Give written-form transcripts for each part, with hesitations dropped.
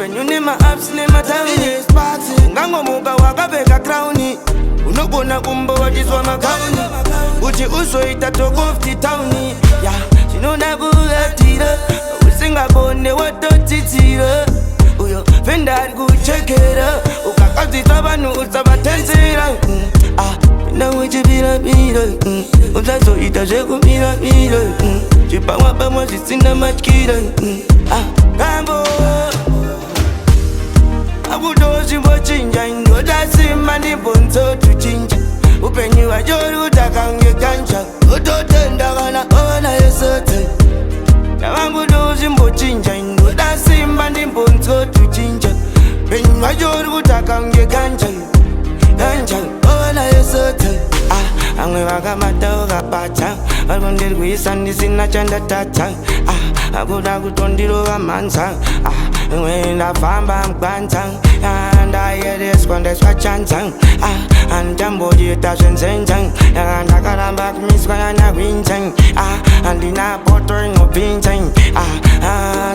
upenyu nema apps nema tawni ngango muka wakapeka crowni unogona kumbo watiswa makauni uchi uzoita talk of the town ya chinona kuatira usingabone watotitira uyo venda ari kuchekera ukakadzisa vanhu usavatenzera nawechipirapira usazoita zvekumirapira zvipamwapamwa zvisina matyira kambo akutozimbochinja indodasimba ndibonzo tuchinja upenyu wachori utakange kanja utotenda kana ona yesote navangutozimbochinja indodasimba ndibonzo tuchinja upenyu wachori utakange kanja kanja ona yesote amwe vakamata ukapata varikondiri kuisa ndisina chandatata akuda kutondirova manza imwe ndafamba mugwanza ndayereswa ndaiswa chanza andamboita zvenzenza ndakaramba kumiswa nanahwinza handina poto inopinza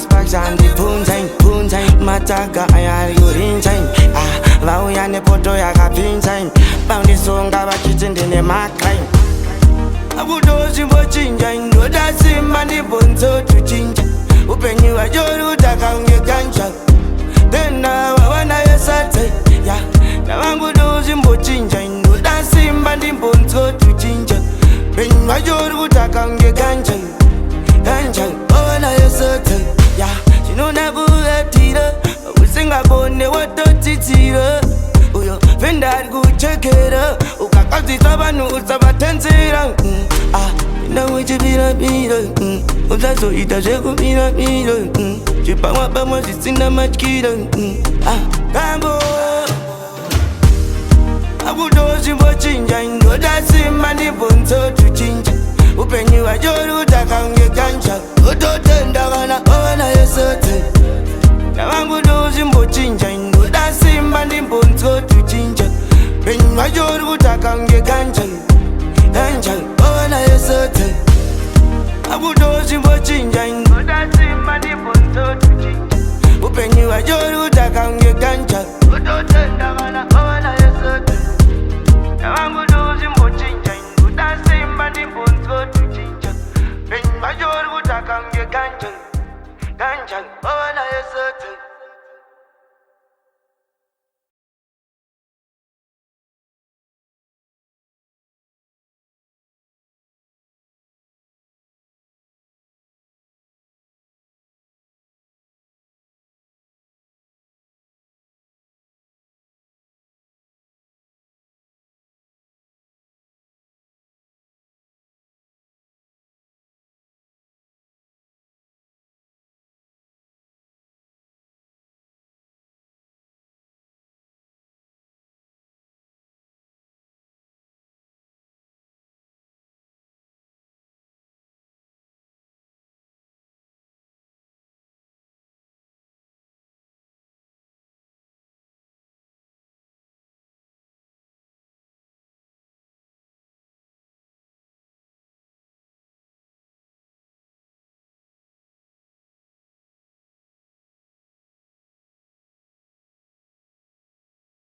sparks andibvunza matsaga ayari kurinza vauya nepoto yakapinza vandisonga vachiti ndine makai akutozimbochinja indodasimba ndibonzo tuchinja upenyu wachori utakange kanja tena wawana yesate ya navangutozimbochinja indodasimba ndibonzo tuchinja upenyu wachori utakange kanja kanja wawana yesate ya chinona kuatira usingabone watotitira uyo venda ari kuchekera ukakadzisa vanhu usavatenzera nawechipirapira usazoita zvekumirapira zvipamwapamwa zvisina matyira kambo akutozimbochinja indodasimba ndibonzo tuchinja upenyu wachori utakange kanja utotenda kana ona yesote navangutozimbochinja indodasimba ndibonzo tuchinja upenyu wachori utakange kanja kanja ona yesote akutozimbochinja indodasimba ndibonzo tuchinja upenyu wachori utakange